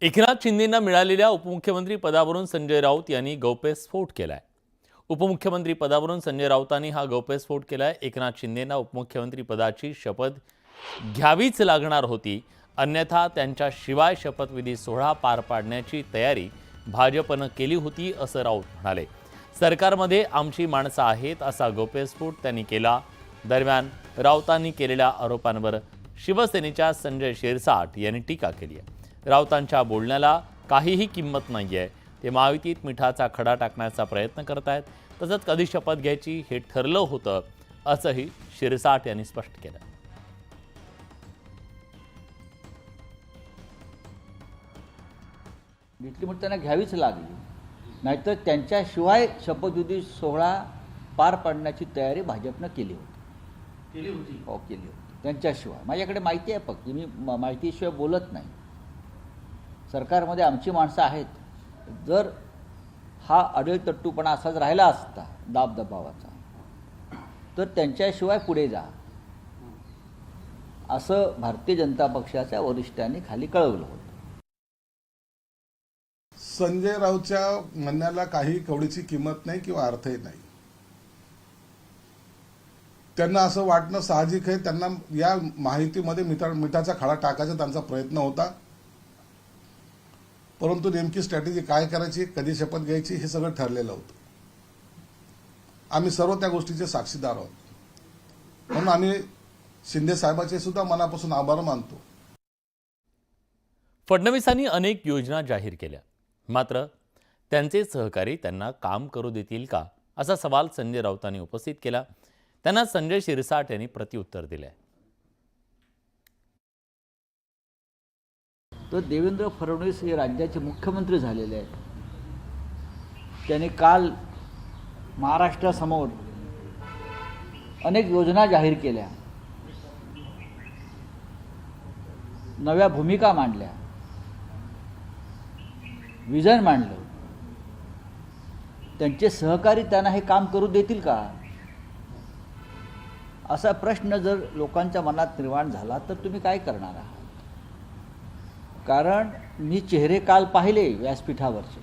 एकनाथ शिंदेंना मिळालेल्या उपमुख्यमंत्री पदावरून संजय राऊत यांनी गौप्यस्फोट केलाय। उपमुख्यमंत्री पदावरून संजय राऊतांनी हा गौप्यस्फोट केलाय। एकनाथ शिंदेंना उपमुख्यमंत्री पदाची शपथ घ्यावीच लागणार होती, अन्यथा त्यांच्याशिवाय शपथविधी सोहळा पार पाडण्याची तयारी भाजपनं केली होती असं राऊत म्हणाले। सरकारमध्ये आमची माणसं आहेत असा गौप्यस्फोट त्यांनी केला। दरम्यान राऊतांनी केलेल्या आरोपांवर शिवसेनेच्या संजय शिरसाट यांनी टीका केली आहे। राऊतांच्या बोलण्याला काहीही किंमत नाहीये, ते महायुतीत मिठाचा खडा टाकण्याचा प्रयत्न करतायत, तसंच कधी शपथ घ्यायची हे ठरलं होतं असंही शिरसाट यांनी स्पष्ट केलं। घेतली म्हणून त्यांना घ्यावीच लागली, नाहीतर त्यांच्याशिवाय शपथविधी सोहळा पार पाडण्याची तयारी भाजपनं केली होती। हो, केली होती त्यांच्याशिवाय। माझ्याकडे माहिती आहे, फक्त मी माहितीशिवाय बोलत नाही। सरकारमध्ये आमची माणसं आहेत। जर हा अडळतट्टूपणा असाच राहिला असता दाबदबावाचा, तर त्यांच्याशिवाय पुढे जा असं भारतीय जनता पक्षाच्या वरिष्ठांनी खाली कळवलं होतं। संजय राऊतच्या म्हणण्याला काही कवडीची किंमत नाही किंवा अर्थही नाही। त्यांना असं वाटणं साहजिक आहे। त्यांना या माहितीमध्ये मिठाचा खडा टाकायचा त्यांचा प्रयत्न होता, परंतु नेमकी स्ट्रॅटेजी काय करायची, कधी शपथ घ्यायची हे सगळं ठरलेलं होतं। आम्ही सर्व त्या गोष्टीचे साक्षीदार आहोत, म्हणून आम्ही शिंदे साहेबांचे सुद्धा मनापासून आभार मानतो। फडणवीसांनी अनेक योजना जाहीर केल्या, मात्र त्यांचे सहकारी त्यांना काम करू देतील का असा सवाल संजय राऊतांनी उपस्थित केला। त्यांना संजय शिरसाट यांनी प्रत्युत्तर दिले। तर देवेंद्र फडणवीस हे राज्याचे मुख्यमंत्री झालेले आहेत। त्यांनी काल महाराष्ट्रासमोर अनेक योजना जाहीर केल्या, नव्या भूमिका मांडल्या, विजन मांडलं। त्यांचे सहकारी त्यांना हे काम करू देतील का असा प्रश्न जर लोकांच्या मनात निर्माण झाला तर तुम्ही काय करणार आहात? कारण मी चेहरे काल पाहिले व्यासपीठावरचे,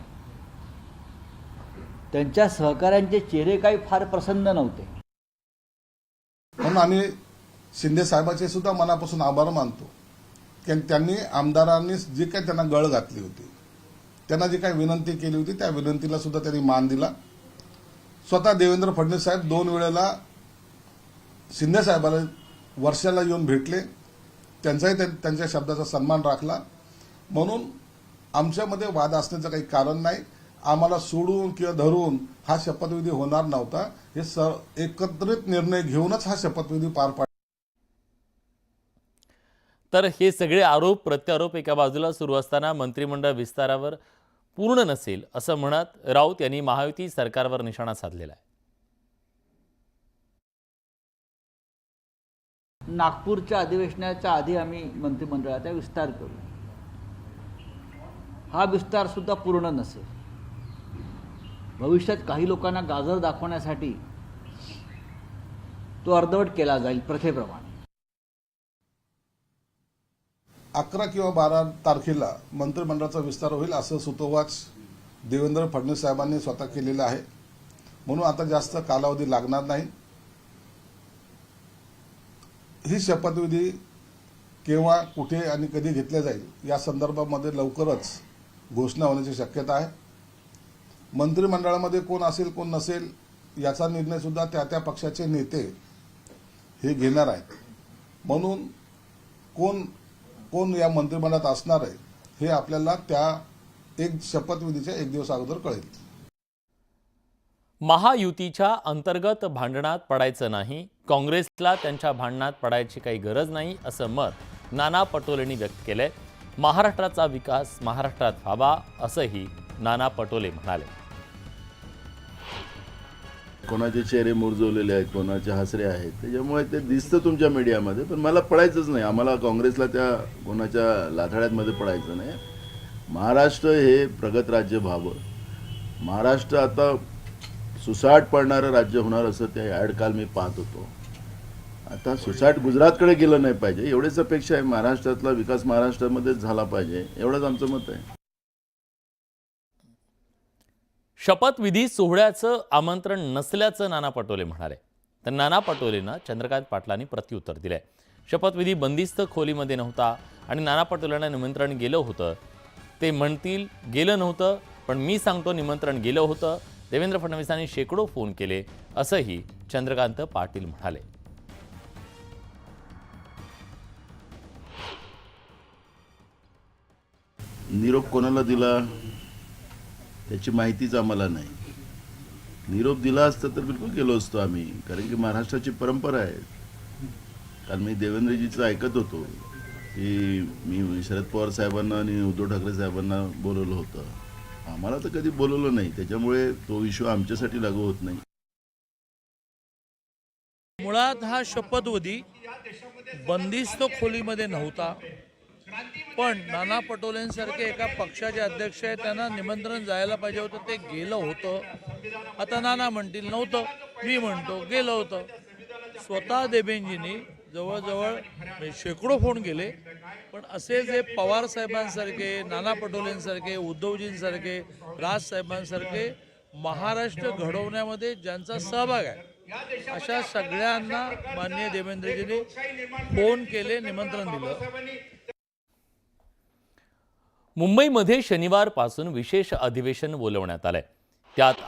त्यांच्या सहकाऱ्यांचे चेहरे काही फार प्रसन्न नव्हते। म्हणून आम्ही शिंदे साहेबांचे सुद्धा मनापासून आभार मानतो की त्यांनी आमदारांनी जी काही त्यांना गळ घातली होती, त्यांना जी काही विनंती केली होती, त्या विनंतीला सुद्धा त्यांनी मान दिला। स्वतः देवेंद्र फडणवीस साहेब 2 वेळेला शिंदे साहेबाला वर्षाला येऊन भेटले, त्यांचाही त्यांच्या शब्दाचा सन्मान राखला। म्हणून आमच्यामध्ये वाद असण्याचं काही कारण नाही। आम्हाला सोडून किंवा धरून हा शपथविधी होणार नव्हता। हे एकत्रित निर्णय घेऊनच हा शपथविधी पार पाडला। तर हे सगळे आरोप प्रत्यारोप एका बाजूला सुरू असताना मंत्रिमंडळ विस्तारावर पूर्ण नसेल असं म्हणत राऊत यांनी महायुती सरकारवर निशाणा साधलेला आहे। नागपूरच्या अधिवेशनाच्या आधी आम्ही मंत्रिमंडळाचा विस्तार करू। हा विस्तार सुद्धा पूर्ण नसेल। भविष्यात काही लोकांना गाजर दाखवण्यासाठी तो अर्धवट केला जाईल प्रथेप्रमाणे। 11 किंवा 12 तारखेला मंत्रिमंडळाचा विस्तार होईल असं सुतोवाच देवेंद्र फडणवीस साहेबांनी स्वतः केलेलं आहे। म्हणून आता जास्त कालावधी लागणार नाही। ही शपथविधी केव्हा, कुठे आणि कधी घेतल्या जाईल या संदर्भामध्ये लवकरच घोषणा होण्याची शक्यता आहे। मंत्रिमंडळामध्ये कोण असेल कोण नसेल याचा निर्णय सुद्धा त्या पक्षाचे नेते हे घेणार आहेत। म्हणून कोण या मंत्रिमंडळात असणार आहे हे आपल्याला त्या शपथविधीच्या 1 दिवस अगोदर कळेल। महायुतीच्या अंतर्गत भांडणात पडायचं नाही, काँग्रेसला त्यांच्या भांडणात पडायची काही गरज नाही असं मत नाना पटोलेंनी व्यक्त केलंय। महाराष्ट्राचा विकास महाराष्ट्रात व्हावा असंही नाना पटोले म्हणाले। कोणाचे चेहरे मुरझवलेले आहेत, कोणाचे हसरे आहेत, त्याच्यामुळे ते दिसतं तुमच्या मीडियामध्ये, पण मला पडायचंच नाही। आम्हाला काँग्रेसला त्या कोणाच्या लाथाड्यांमध्ये पडायचं नाही। महाराष्ट्र हे प्रगत राज्य व्हावं, महाराष्ट्र आता सुसाट पडणारं राज्य होणार असं त्या ॲड काल मी पाहत होतो। आता सुसाट गुजरातकडे गेलं नाही पाहिजे एवढेच अपेक्षा आहे. महाराष्ट्रातला विकास महाराष्ट्रामध्येच झाला पाहिजे एवढंच आमचं मत आहे. शपथविधी सोहळ्याचं आमंत्रण नसल्याचं नाना पटोले म्हणाले. तर नाना पटोलेंना चंद्रकांत पाटलांनी प्रत्युत्तर दिलंय. शपथविधी बंदिस्त खोलीमध्ये नव्हता आणि नाना पटोलेंना निमंत्रण गेलं होतं. ते म्हणतील गेलं नव्हतं, पण मी सांगतो निमंत्रण गेलं होतं. देवेंद्र फडणवीसांनी शेकडो फोन केले असंही चंद्रकांत पाटील म्हणाले. निरोप कोणाला दिला त्याची माहितीच आम्हाला नाही. निरोप दिला असता तर बिलकुल गेलो असतो आम्ही, कारण की महाराष्ट्राची परंपरा आहे. कारण मी देवेंद्रजीचं ऐकत होतो की मी शरद पवार साहेबांना आणि उद्धव ठाकरे साहेबांना बोलवलं होतं. आम्हाला तर कधी बोलवलं नाही, त्याच्यामुळे तो इश्यू आमच्यासाठी लागू होत नाही. मुळात हा शपथविधी बंदिस्त खोलीमध्ये नव्हता, पण नाना पटोलेंसारखे एका पक्षाचे अध्यक्ष आहेत त्यांना निमंत्रण जायला पाहिजे होतं, ते गेलं होतं. आता नाना म्हणतील नव्हतं, मी म्हणतो गेलं होतं. स्वतः देवेंजींनी जवळजवळ शेकडो फोन केले, पण असे जे पवार साहेबांसारखे, नाना पटोलेंसारखे, उद्धवजींसारखे, राजसाहेबांसारखे महाराष्ट्र घडवण्यामध्ये ज्यांचा सहभाग आहे अशा सगळ्यांना माननीय देवेंद्रजींनी फोन केले, निमंत्रण दिलं. मुंबईमध्ये शनिवारपासून विशेष अधिवेशन बोलवण्यात आलंय. त्यात